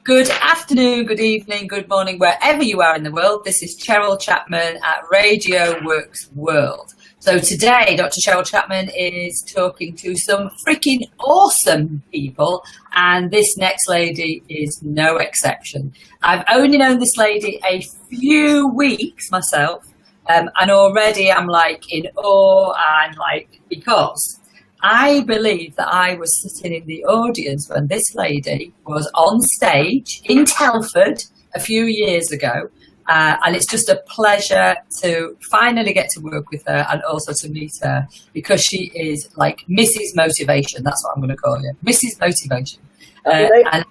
Good afternoon, good evening, good morning, wherever you are in the world. This is Cheryl Chapman at Radio W.O.R.K.S World. So today, Dr. Cheryl Chapman is talking to some freaking awesome people, and this next lady is no exception. I've only known this lady a few weeks myself, and already I'm like in awe, and like, because I believe that I was sitting in the audience when this lady was on stage in Telford a few years ago. And it's just a pleasure to finally get to work with her and also to meet her, because she is like Mrs. Motivation. That's what I'm going to call you, Mrs. Motivation. And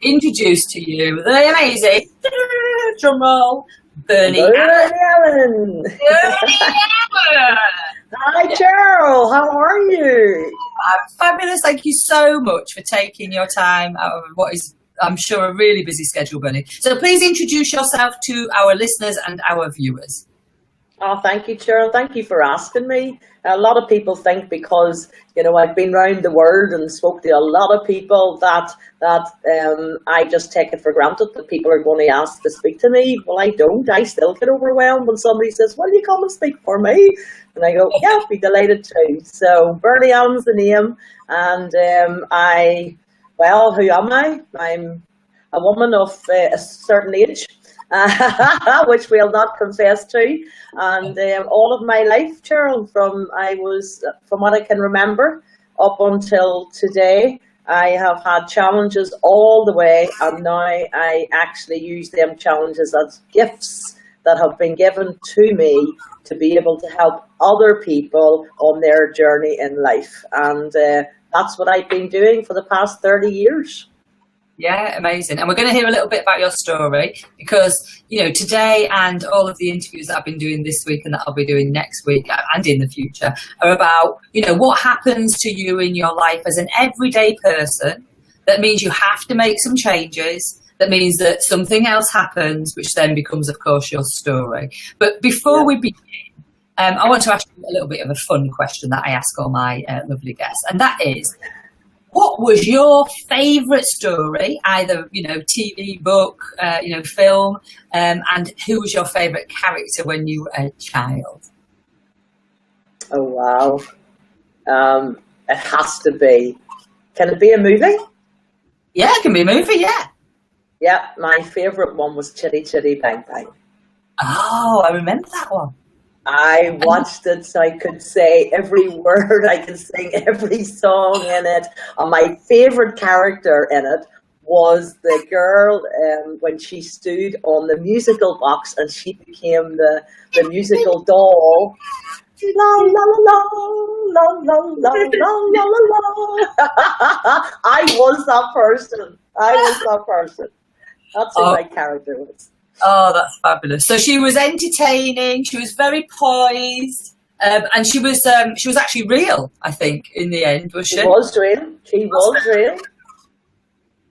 introduce to you the amazing, drum roll, Bernie Allen. Hi, Cheryl. How are you? I'm fabulous. Thank you so much for taking your time out of what is, I'm sure, a really busy schedule, Bernie. So please introduce yourself to our listeners and our viewers. Oh, thank you, Cheryl. Thank you for asking me. A lot of people think because, you know, I've been around the world and spoke to a lot of people that I just take it for granted that people are going to ask to speak to me. Well, I don't. I still get overwhelmed when somebody says, "Will you come and speak for me?" And I go, "Yeah, I'll be delighted to." So Bernie Allen's the name, and who am I? I'm a woman of a certain age, which we'll not confess to. And all of my life, Cheryl, from what I can remember up until today, I have had challenges all the way, and now I actually use them challenges as gifts that have been given to me to be able to help other people on their journey in life. And that's what I've been doing for the past 30 years. Yeah, amazing. And we're going to hear a little bit about your story, because, you know, today and all of the interviews that I've been doing this week and that I'll be doing next week and in the future are about, you know, what happens to you in your life as an everyday person. That means you have to make some changes. That means that something else happens, which then becomes, of course, your story. But before we begin, I want to ask you a little bit of a fun question that I ask all my lovely guests, and that is, what was your favourite story, either, you know, TV, book, film, and who was your favourite character when you were a child? Oh, wow. It has to be. Can it be a movie? Yeah, it can be a movie, yeah. Yeah, my favourite one was Chitty Chitty Bang Bang. Oh, I remember that one. I watched it so I could say every word, I could sing every song in it. And my favourite character in it was the girl when she stood on the musical box and she became the musical doll. La la la la la la la la la la. I was that person. That's who my character was. Oh, that's fabulous. So she was entertaining, she was very poised, and she was actually real, I think, in the end, was she? She was real.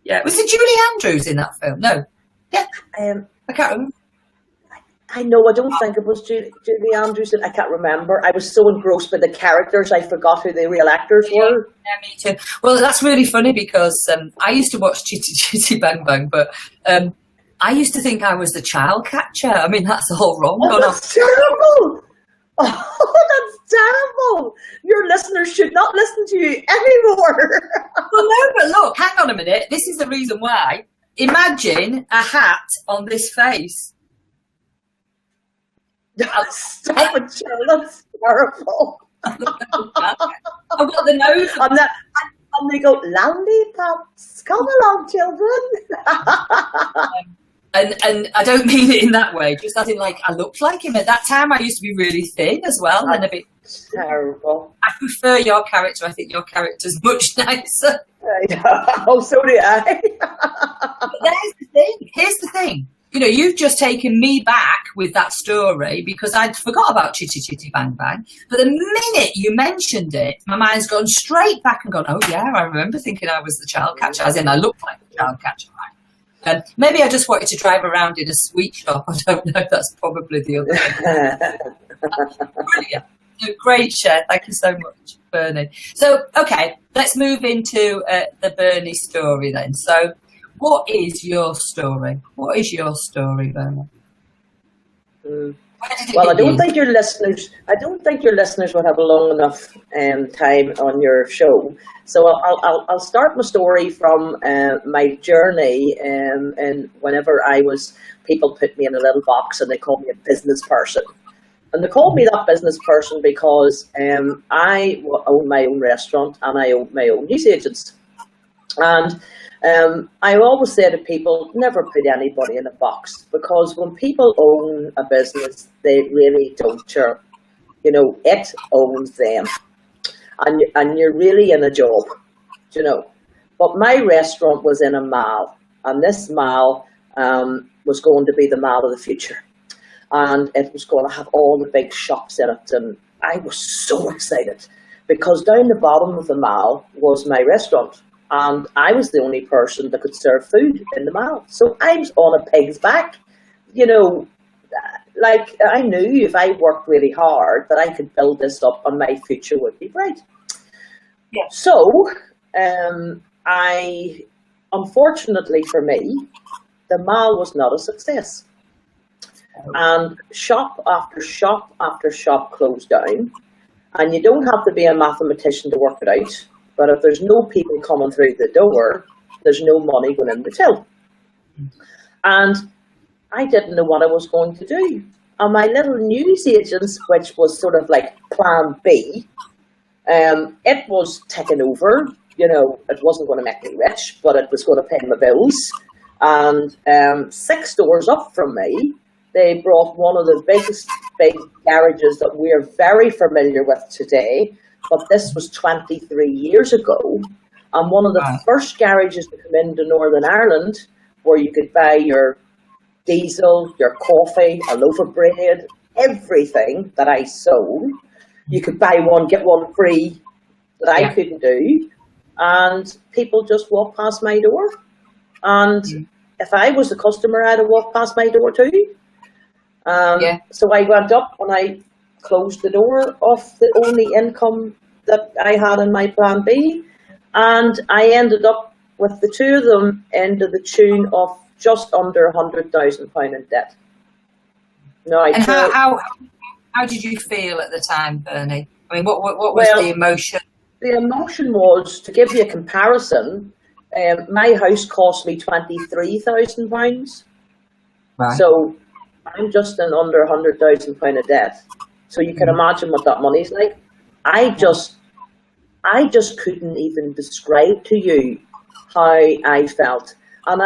Yeah. Was it Julie Andrews in that film? No. Yeah. I can't remember. I know, I don't think it was Julie Andrews. I can't remember. I was so engrossed by the characters, I forgot who the real actors were. Yeah, me too. Well, that's really funny, because I used to watch Chitty Chitty Bang Bang, but I used to think I was the child catcher. I mean, that's all wrong. Oh, that's terrible. Oh, that's terrible. Your listeners should not listen to you anymore. Well, no, but look, hang on a minute. This is the reason why. Imagine a hat on this face. Stop it, Cheryl. That's terrible. I've got the nose. And they go, lollipops, come along, children. And I don't mean it in that way, just as in, like, I looked like him. At that time, I used to be really thin as well. And a bit terrible. I prefer your character. I think your character's much nicer. Oh, so do I. But there's the thing. Here's the thing. You know, you've just taken me back with that story, because I'd forgot about Chitty Chitty Bang Bang. But the minute you mentioned it, my mind's gone straight back and gone, oh, yeah, I remember thinking I was the child catcher, as in I looked like the child catcher. Maybe I just wanted to drive around in a sweet shop. I don't know. That's probably the other thing. Brilliant. Great share. Thank you so much, Bernie. So, okay, let's move into the Bernie story then. So, What is your story? What is your story, Bernard? Well, I don't think your listeners would have a long enough time on your show. So I'll start my story from my journey. And whenever people put me in a little box and they called me a business person. And they called me that business person because I own my own restaurant and I own my own news agents. And I always say to people, never put anybody in a box, because when people own a business, they really don't care. You know, it owns them. And you're really in a job, you know. But my restaurant was in a mall, and this mall was going to be the mall of the future. And it was going to have all the big shops in it. And I was so excited, because down the bottom of the mall was my restaurant. And I was the only person that could serve food in the mall. So I was on a pig's back. You know, like, I knew if I worked really hard that I could build this up and my future would be bright. Yeah. So, unfortunately for me, the mall was not a success. And shop after shop after shop closed down. And you don't have to be a mathematician to work it out. But if there's no people coming through the door, there's no money going in the till. And I didn't know what I was going to do. And my little news agents, which was sort of like plan B, it was taken over. You know, it wasn't going to make me rich, but it was going to pay my bills. And 6 doors up from me, they brought one of the biggest big garages that we're very familiar with today. But this was 23 years ago, and one of the first garages to come into Northern Ireland, where you could buy your diesel, your coffee, a loaf of bread, everything that I sold. You could buy one, get one free, that I couldn't do. And people just walked past my door. And if I was a customer, I'd have walked past my door too. So I went up and I closed the door off the only income that I had in my plan B, and I ended up with the two of them into the tune of just under £100,000 in debt. Now, and how did you feel at the time, Bernie? I mean, what was the emotion? The emotion was, to give you a comparison, my house cost me £23,000. Right. So I'm just in under £100,000 of debt. So you can imagine what that money's like. I just couldn't even describe to you how I felt. And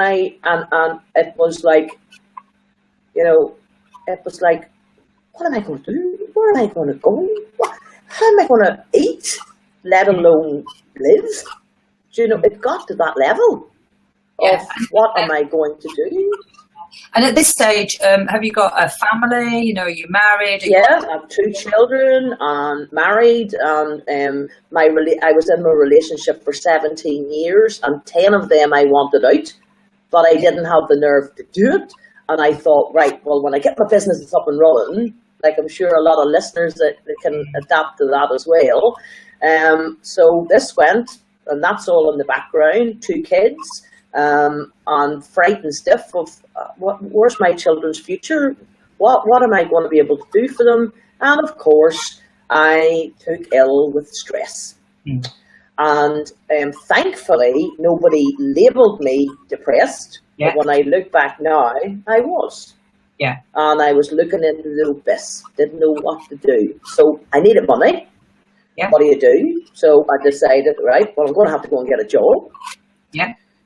it was like, you know, it was like, what am I going to do? Where am I going to go? How am I going to eat, let alone live? Do you know, it got to that level of what am I going to do? And at this stage, have you got a family? You know, are you married? I have 2 children and married. And I was in my relationship for 17 years, and 10 of them I wanted out, but I didn't have the nerve to do it. And I thought, right, well, when I get my business up and running, like I'm sure a lot of listeners that can adapt to that as well. So this went, and that's all in the background. 2 kids. And frightened stiff of where's my children's future? What am I going to be able to do for them? And of course, I took ill with stress. And thankfully, nobody labelled me depressed. But when I look back now, I was. And I was looking into the abyss, didn't know what to do. So I needed money. What do you do? So I decided, right, well, I'm going to have to go and get a job.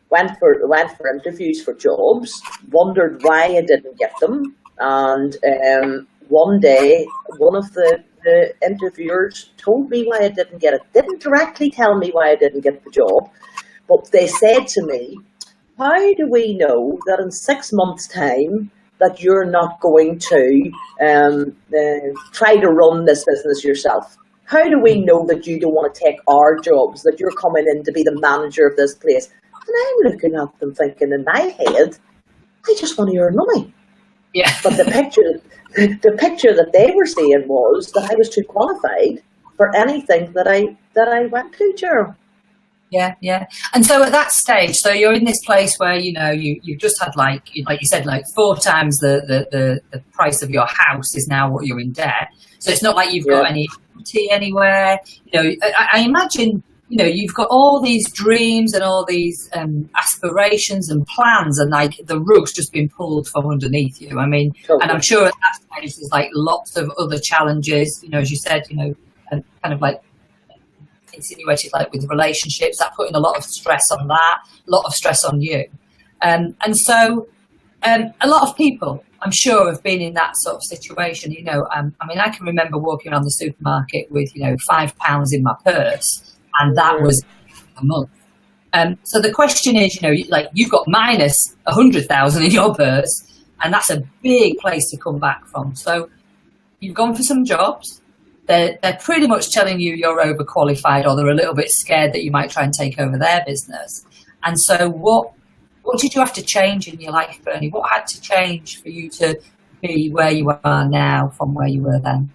Went for interviews for jobs, wondered why I didn't get them. And one day, one of the interviewers told me why I didn't get it. Didn't directly tell me why I didn't get the job, but they said to me, how do we know that in 6 months' time that you're not going to try to run this business yourself? How do we know that you don't want to take our jobs, that you're coming in to be the manager of this place? And I'm looking at them thinking in my head, I just want to earn money. But the picture that they were seeing was that I was too qualified for anything that I went to, Cheryl. Yeah. And so at that stage, so you're in this place where, you've just had like you said, like 4 times the price of your house is now what you're in debt. So it's not like you've got any equity anywhere. I imagine, you've got all these dreams and all these aspirations and plans, and like the rug's just been pulled from underneath you. I mean, and I'm sure at that stage there's like lots of other challenges, as you said, and kind of like insinuated, like with relationships, that putting a lot of stress on that, a lot of stress on you. And so a lot of people, I'm sure, have been in that sort of situation. I mean, I can remember walking around the supermarket with, £5 in my purse, and that was a month. So the question is, you've got minus 100,000 in your purse, and that's a big place to come back from. So you've gone for some jobs. They're pretty much telling you you're overqualified, or they're a little bit scared that you might try and take over their business. And so what did you have to change in your life, Bernie? What had to change for you to be where you are now from where you were then?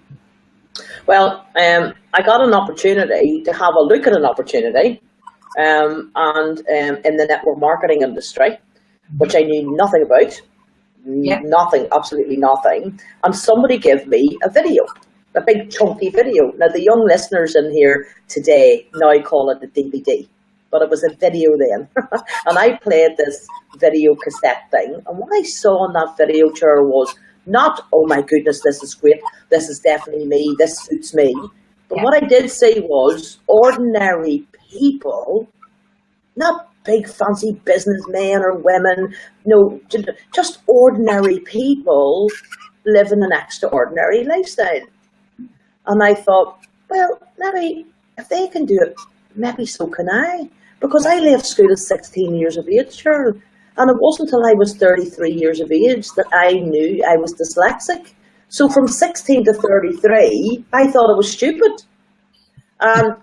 Well, I got an opportunity to have a look at an opportunity and in the network marketing industry, which I knew nothing about, nothing, absolutely nothing. And somebody gave me a video. A big chunky video. Now the young listeners in here today now call it a DVD, but it was a video then. And I played this video cassette thing, and what I saw in that video, Cheryl, was not, oh my goodness, this is great, this is definitely me, this suits me. But what I did see was ordinary people, not big fancy businessmen or women, no, just ordinary people living an extraordinary lifestyle. And I thought, well, maybe if they can do it, maybe so can I. Because I left school at 16 years of age, sure. And it wasn't until I was 33 years of age that I knew I was dyslexic. So from 16 to 33, I thought it was stupid. And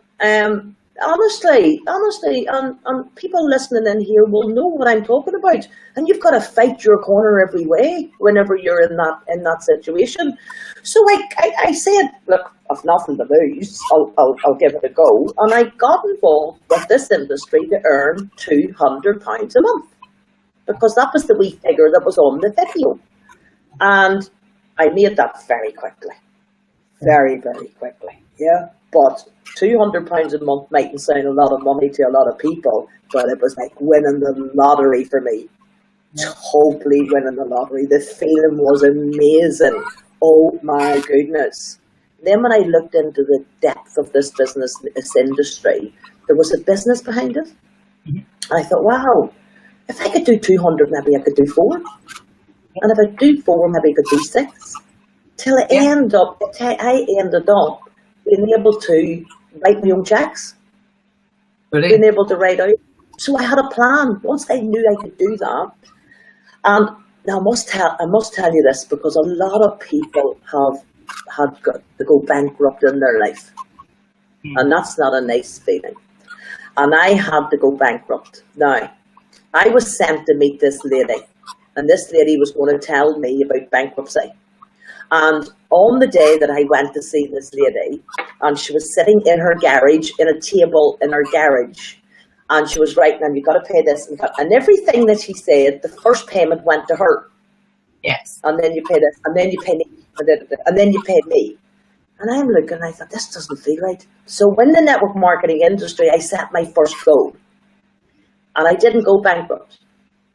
honestly, and people listening in here will know what I'm talking about. And you've got to fight your corner every way whenever you're in that situation. So I said, look, I've nothing to lose. I'll give it a go. And I got involved with this industry to earn £200 a month, because that was the wee figure that was on the video. And I made that very quickly. Very, very quickly. Yeah. But £200 a month mightn't sound a lot of money to a lot of people, but it was like winning the lottery for me. Totally winning the lottery. The feeling was amazing. Oh my goodness. Then when I looked into the depth of this business, this industry, there was a business behind it. And I thought, wow, if I could do 200, maybe I could do 4. And if I do 4, maybe I could do 6. Till I ended up being able to write my own checks. Brilliant. Being able to write out. So I had a plan. Once I knew I could do that. And now I must tell you this, because a lot of people have had to go bankrupt in their life. And that's not a nice feeling. And I had to go bankrupt. Now, I was sent to meet this lady. And this lady was going to tell me about bankruptcy. And on the day that I went to see this lady, and she was sitting in her garage, in a table in her garage, and she was writing, and you got to pay this, and everything that she said, the first payment went to her. Yes. And then you pay this, and then you pay me, and then you paid me. And I'm looking, and I thought, this doesn't feel right. So in the network marketing industry, I set my first goal. And I didn't go bankrupt.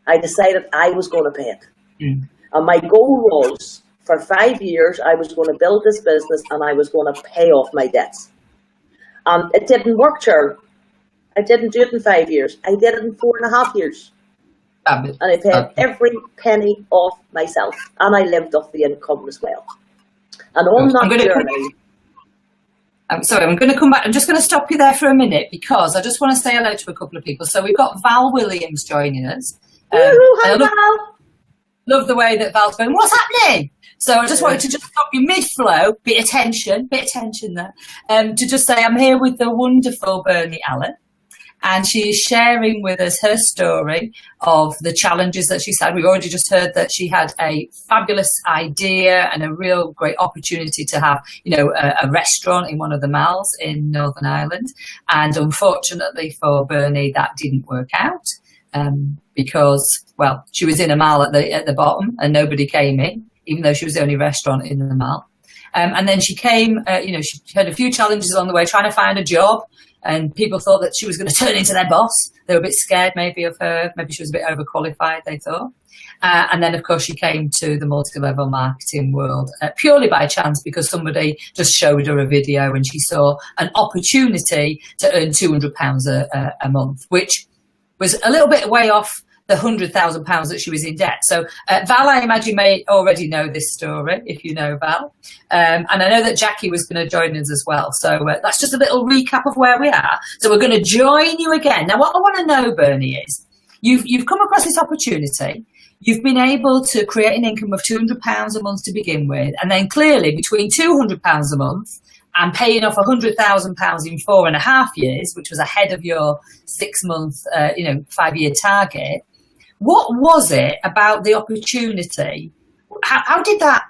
I decided I was going to pay it. And my goal was, for 5 years, I was going to build this business, and I was going to pay off my debts. And it didn't work, Cheryl. I didn't do it in 5 years. I did it in 4.5 years. And I paid every penny off myself. And I lived off the income as well. And on that journey... I'm sorry, I'm going to come back. I'm just going to stop you there for a minute, because I just want to say hello to a couple of people. So we've got Val Williams joining us. Hi, Val. Love the way that Val's going, what's happening? So I just wanted to just stop you mid-flow, bit of tension there, to just say I'm here with the wonderful Bernie Allen. And she is sharing with us her story of the challenges that she's had. We've already just heard that she had a fabulous idea and a real great opportunity to have, a restaurant in one of the malls in Northern Ireland. And unfortunately for Bernie, that didn't work out because, well, she was in a mall at the bottom and nobody came in, even though she was the only restaurant in the mall. And then she came, she had a few challenges on the way trying to find a job. And people thought that she was going to turn into their boss. They were a bit scared maybe of her. Maybe she was a bit overqualified, they thought. And then, of course, she came to the multi-level marketing world purely by chance because somebody just showed her a video and she saw an opportunity to earn £200 a month, which was a little bit way off the £100,000 that she was in debt. So Val, I imagine, may already know this story, if you know Val. And I know that Jackie was going to join us as well. So that's just a little recap of where we are. So we're going to join you again. Now, what I want to know, Bernie, is you've come across this opportunity. You've been able to create an income of £200 a month to begin with. And then clearly between £200 a month and paying off £100,000 in 4.5 years, which was ahead of your 6-month, 5-year target. What was it about the opportunity? How did that,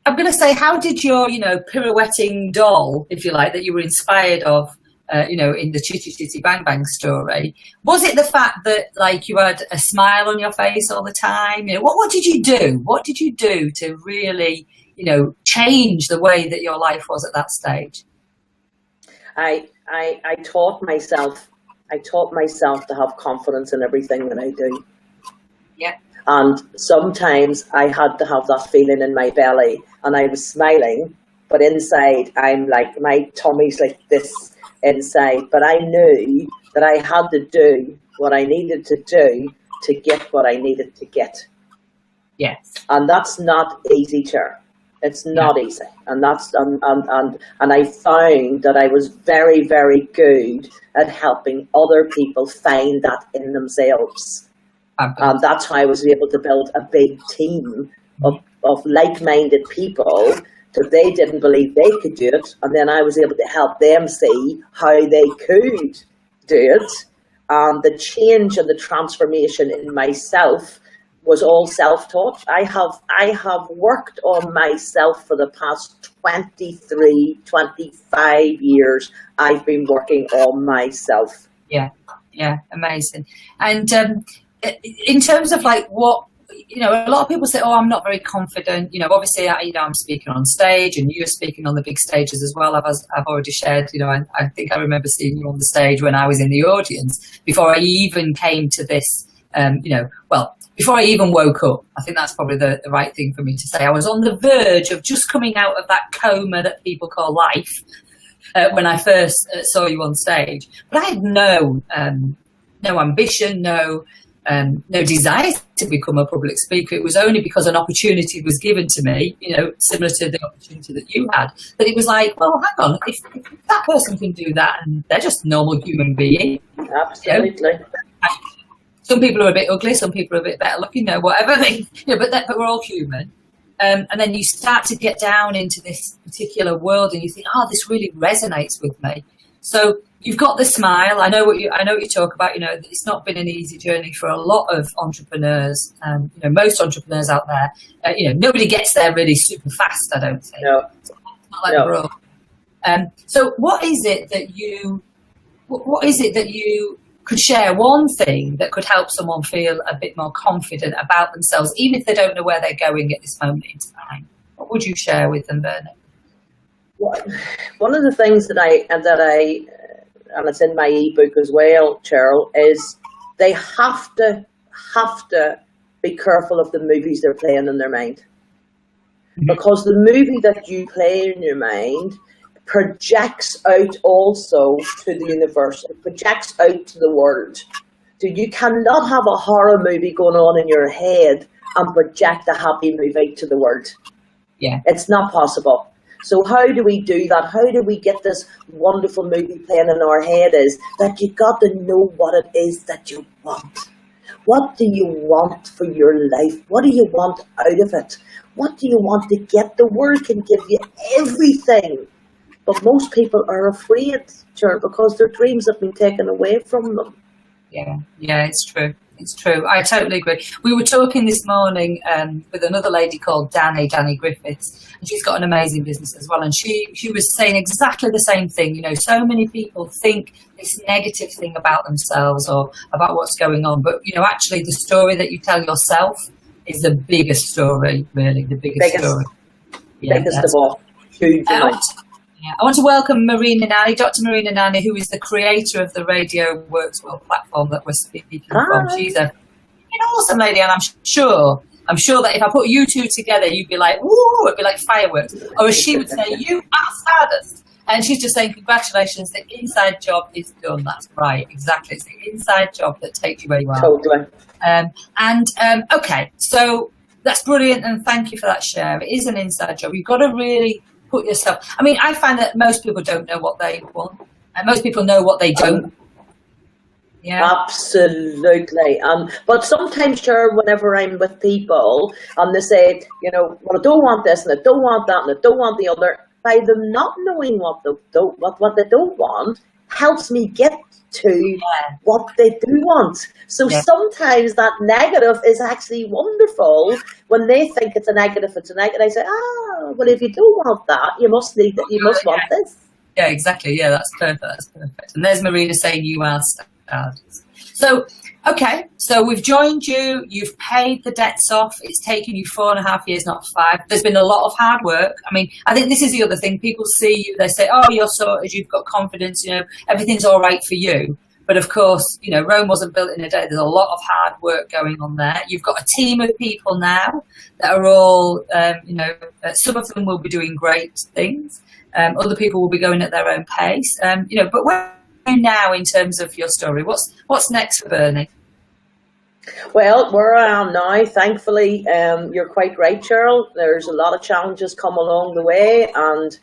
I'm going to say, how did your, pirouetting doll, if you like, that you were inspired of, in the Chitty Chitty Bang Bang story, was it the fact that, like, you had a smile on your face all the time? What did you do? What did you do to really, change the way that your life was at that stage? I taught myself to have confidence in everything that I do. Yeah. And sometimes I had to have that feeling in my belly and I was smiling, but inside I'm like, my tummy's like this inside. But I knew that I had to do what I needed to do to get what I needed to get. Yes. And that's not easy, Cheryl. It's not easy. And that's and I found that I was very, very good at helping other people find that in themselves. And that's how I was able to build a big team of like-minded people that they didn't believe they could do it. And then I was able to help them see how they could do it. And the change and the transformation in myself was all self-taught. I have worked on myself for the past 23, 25 years. I've been working on myself. Yeah, amazing. And in terms of like what, a lot of people say, oh, I'm not very confident. Obviously, I'm speaking on stage and you're speaking on the big stages as well. I've already shared, I think I remember seeing you on the stage when I was in the audience before I even came to this, before I even woke up. I think that's probably the right thing for me to say. I was on the verge of just coming out of that coma that people call life when I first saw you on stage. But I had no ambition, no desire to become a public speaker. It was only because an opportunity was given to me, similar to the opportunity that you had, that it was like, well, hang on, if that person can do that and they're just a normal human being. Absolutely. Some people are a bit ugly, some people are a bit better looking, whatever. But we're all human. And then you start to get down into this particular world and you think, oh, this really resonates with me. So you've got the smile. I know what you talk about. It's not been an easy journey for a lot of entrepreneurs. Most entrepreneurs out there. Nobody gets there really super fast. I don't think. No. It's not like we're all. So what is it that you could share? One thing that could help someone feel a bit more confident about themselves, even if they don't know where they're going at this moment in time. What would you share with them, Bernie? One of the things that I and it's in my ebook as well, Cheryl, is they have to be careful of the movies they're playing in their mind. Because the movie that you play in your mind projects out also to the universe. It projects out to the world. So you cannot have a horror movie going on in your head and project a happy movie to the world. Yeah. It's not possible. So how do we do that? How do we get this wonderful movie playing in our head is that you got to know what it is that you want. What do you want for your life? What do you want out of it? What do you want to get? The world can give you everything, But most people are afraid, Cheryl, because their dreams have been taken away from them. Yeah, it's true. It's true. I totally agree. We were talking this morning with another lady called Danny Griffiths, and she's got an amazing business as well. And she was saying exactly the same thing. You know, so many people think this negative thing about themselves or about what's going on, but you know, actually, the story that you tell yourself is the biggest story. Really, the biggest story. Yeah, biggest of all. Huge amount. I want to welcome Marina Nanny, Dr. Marina Nanny, who is the creator of the Radio Works World platform that we're speaking from. She's an awesome lady, and I'm sure that if I put you two together, you'd be like, woo, it'd be like fireworks. Or as she would say, you are stardust. And she's just saying, congratulations, the inside job is done. That's right, exactly. It's the inside job that takes you where you are. Totally. Okay, so that's brilliant, and thank you for that share. It is an inside job. You've got to really put yourself. I mean, I find that most people don't know what they want, and most people know what they don't. Yeah, absolutely. But sometimes, sure, whenever I'm with people and they say, you know, well, I don't want this, and I don't want that, and I don't want the other, by them not knowing what they don't want, helps me get to what they do want. So sometimes that negative is actually wonderful. When they think it's a negative, I say, well, if you don't want that, you must want this. Yeah, exactly. Yeah, that's perfect. And there's Marina saying you are stardust. So, okay, so we've joined you, you've paid the debts off, it's taken you 4.5 years, not 5. There's been a lot of hard work. I mean, I think this is the other thing. People see you, they say, oh, you're sorted, you've got confidence, you know, everything's all right for you. But of course, you know, Rome wasn't built in a day. There's a lot of hard work going on there. You've got a team of people now that are all, you know, some of them will be doing great things. Other people will be going at their own pace. You know, but where are you now in terms of your story? What's next for Bernie? Well, where I am now, thankfully, you're quite right, Cheryl. There's a lot of challenges come along the way, and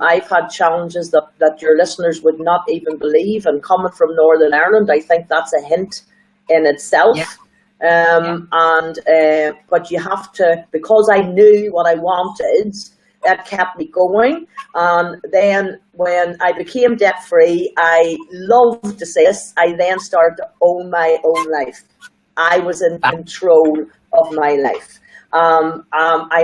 I've had challenges that your listeners would not even believe. And coming from Northern Ireland, I think that's a hint in itself. But you have to, because I knew what I wanted, that kept me going. And then when I became debt free, I love to say this, I then started to own my own life. I was in control of my life. I'm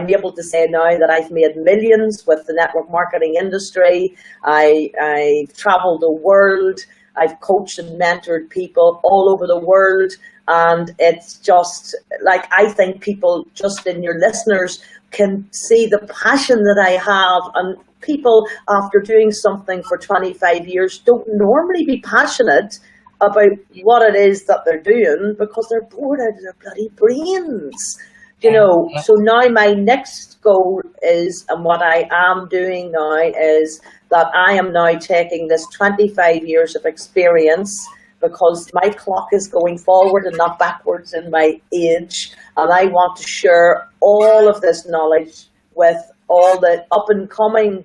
able to say now that I've made millions with the network marketing industry. I've traveled the world. I've coached and mentored people all over the world. And it's just like, I think people just in your listeners can see the passion that I have. And people, after doing something for 25 years, don't normally be passionate about what it is that they're doing because they're bored out of their bloody brains. You know, so now my next goal is, and what I am doing now is that I am now taking this 25 years of experience, because my clock is going forward and not backwards in my age. And I want to share all of this knowledge with all the up and coming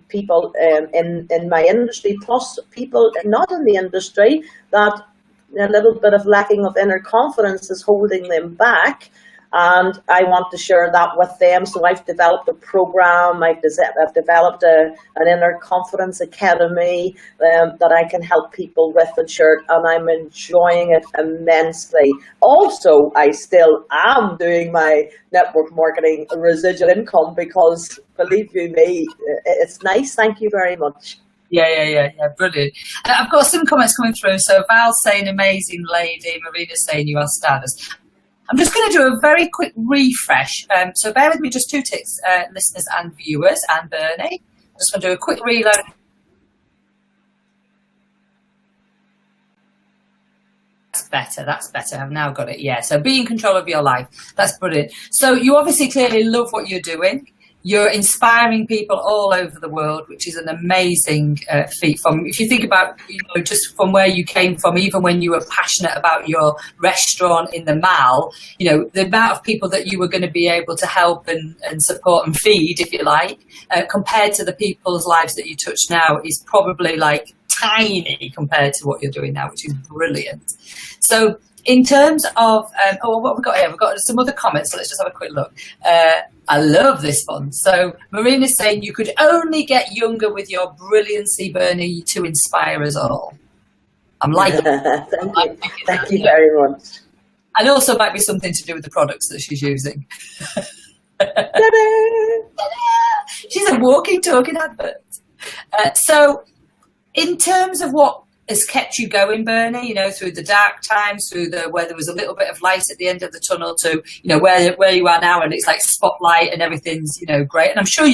people in my industry, plus people not in the industry that a little bit of lacking of inner confidence is holding them back. And I want to share that with them. So I've developed a program, I've developed an inner confidence academy that I can help people with and share, and I'm enjoying it immensely. Also, I still am doing my network marketing residual income because, believe you me, it's nice. Thank you very much. Yeah, brilliant. I've got some comments coming through. So Val's saying amazing lady, Marina's saying you are stardust. I'm just going to do a very quick refresh. So bear with me just 2 ticks, listeners and viewers, and Bernie. I'm just going to do a quick reload. That's better. I've now got it. Yeah, so be in control of your life. That's brilliant. So you obviously clearly love what you're doing. You're inspiring people all over the world, which is an amazing feat. If you think about, just from where you came from, even when you were passionate about your restaurant in the Mall, the amount of people that you were going to be able to help and support and feed, if you like, compared to the people's lives that you touch now, is probably like tiny compared to what you're doing now, which is brilliant. So in terms of, what have we got here? We've got some other comments, so let's just have a quick look. I love this one. So Marina's saying, you could only get younger with your brilliancy, Bernie, to inspire us all. I'm liking it. Thank you very much. And also might be something to do with the products that she's using. She's a walking, talking advert. So in terms of what has kept you going, Bernie, you know, through the dark times, where there was a little bit of light at the end of the tunnel, to, you know, where you are now, and it's like spotlight and everything's, you know, great. And I'm sure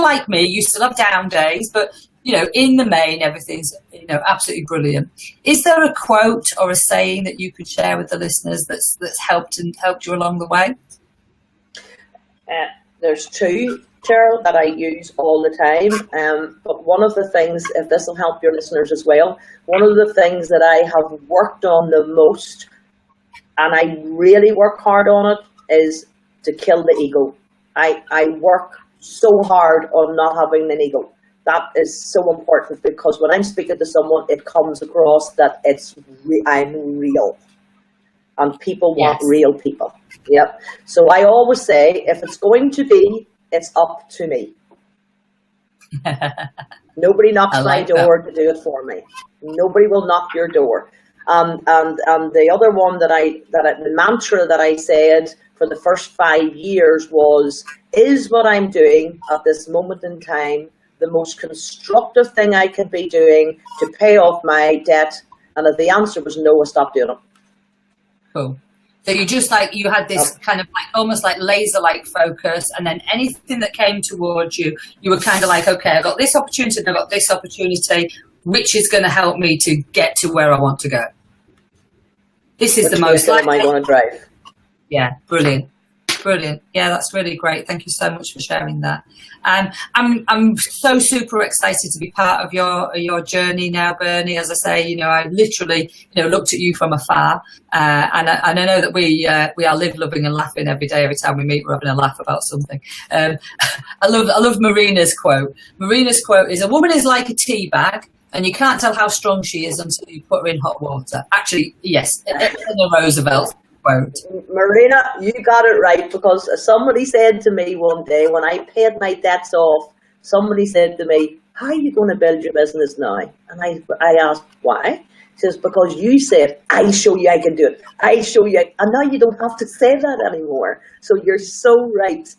like me, you still have down days, but, you know, in the main, everything's, you know, absolutely brilliant. Is there a quote or a saying that you could share with the listeners that's helped you along the way? There's two, Cheryl, that I use all the time. But one of the things, if this will help your listeners as well, one of the things that I have worked on the most, and I really work hard on it, is to kill the ego. I work so hard on not having an ego. That is so important, because when I'm speaking to someone, it comes across that I'm real. And people want real people. Yep. So I always say, if it's going to be, it's up to me. Nobody knocks my door to do it for me. Nobody will knock your door. And the other one the mantra that I said for the first 5 years was, is what I'm doing at this moment in time the most constructive thing I could be doing to pay off my debt? And if the answer was no, I stopped doing it. Cool. So you had this kind of like almost like laser-like focus, and then anything that came towards you, you were kind of like, okay, I got this opportunity, and I got this opportunity, which is going to help me to get to where I want to go. This is the most. Am I going to drive? Yeah, brilliant. Yeah, that's really great. Thank you so much for sharing that. I'm so super excited to be part of your journey now, Bernie. As I say, you know, I literally, you know, looked at you from afar, and I know that we are live, loving, and laughing every day. Every time we meet, we're having a laugh about something. I love Marina's quote. Marina's quote is, "A woman is like a tea bag, and you can't tell how strong she is until you put her in hot water." Actually, yes, Eleanor Roosevelt quote. Marina, you got it right, because somebody said to me one day when I paid my debts off, somebody said to me, how are you going to build your business now? And I asked, why? He says, because you said, I'll show you I can do it. I'll show you. And now you don't have to say that anymore. So you're so right.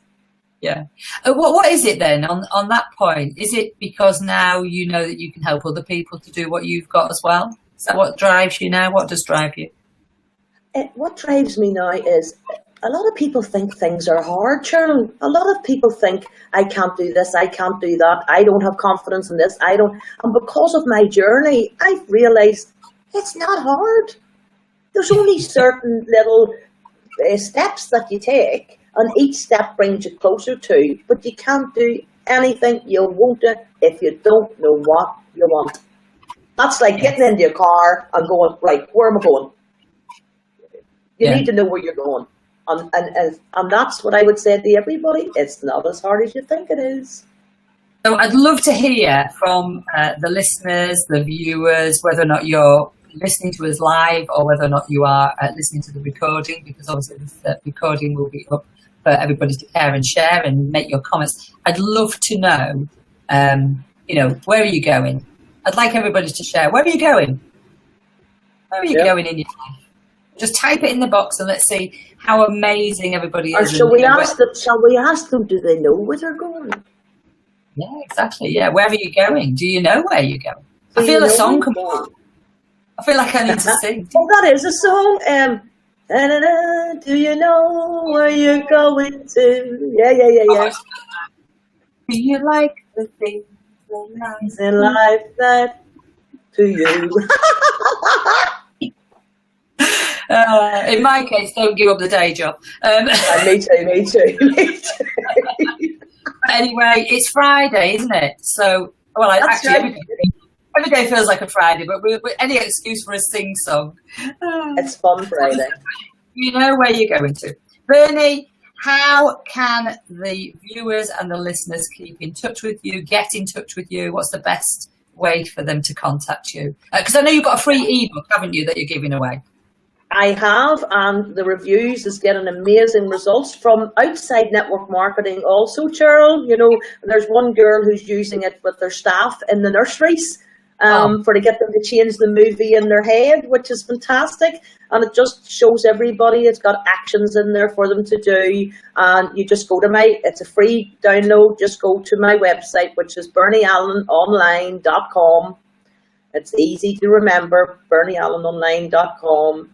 Yeah. What is it then on that point? Is it because now you know that you can help other people to do what you've got as well? Is that what drives you now? What does drive you? What drives me now is, a lot of people think things are hard, Cheryl. A lot of people think, I can't do this, I can't do that, I don't have confidence in this, And because of my journey, I've realised it's not hard. There's only certain little steps that you take, and each step brings you closer to, but you can't do anything you won't do if you don't know what you want. That's like getting into your car and going, right, where am I going? You need to know where you're going. And that's what I would say to everybody. It's not as hard as you think it is. So I'd love to hear from the listeners, the viewers, whether or not you're listening to us live or whether or not you are listening to the recording, because obviously this recording will be up for everybody to care and share and make your comments. I'd love to know, you know, where are you going? I'd like everybody to share. Where are you going? Where are you going in your life? Just type it in the box and let's see how amazing everybody is. Or shall we ask them, do they know where they're going? Yeah, exactly. Yeah, where are you going? Do you know where you're going? I feel a song come on. I feel like I need to sing. Oh, that is a song. Do you know where you're going to? Yeah. Do you like the things in life that to you? In my case, don't give up the day job. Me too. Anyway, it's Friday, isn't it? So, well, actually, every day feels like a Friday, but any excuse for a sing song. It's fun Friday. You know where you're going to. Bernie, how can the viewers and the listeners keep in touch with you, get in touch with you? What's the best way for them to contact you? Because I know you've got a free ebook, haven't you, that you're giving away? I have, and the reviews is getting amazing results from outside network marketing also, Cheryl. You know, there's one girl who's using it with their staff in the nurseries for to get them to change the movie in their head, which is fantastic. And it just shows everybody, it's got actions in there for them to do. And you just go to it's a free download, just go to my website, which is bernieallenonline.com. It's easy to remember, bernieallenonline.com.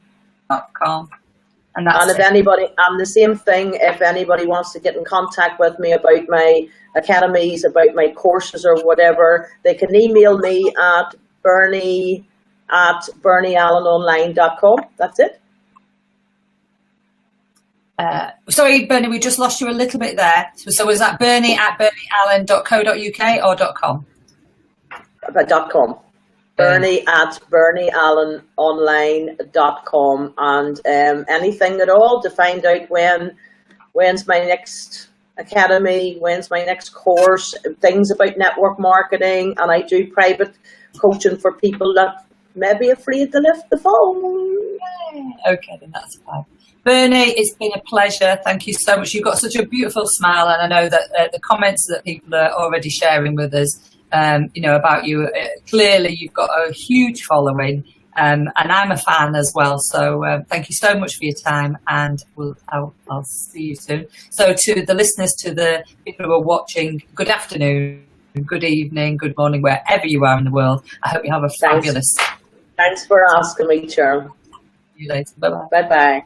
And if anybody, and the same thing, if anybody wants to get in contact with me about my academies, about my courses or whatever, they can email me at bernieallenonline.com. That's it. Sorry, Bernie, we just lost you a little bit there. So was that Bernie at bernieallen.co.uk or .com? .com. Bernie at bernieallenonline.com, and anything at all to find out when's my next academy, when's my next course, things about network marketing, and I do private coaching for people that may be afraid to lift the phone. Okay, then that's fine. Bernie, it's been a pleasure. Thank you so much. You've got such a beautiful smile, and I know that the comments that people are already sharing with us, you know, about you, clearly you've got a huge following, and I'm a fan as well. So thank you so much for your time, and I'll see you soon. So to the listeners, to the people who are watching, good afternoon, good evening, good morning, wherever you are in the world. I hope you have a fabulous. Thanks for asking me, Cheryl. See you later. Bye-bye. Bye-bye.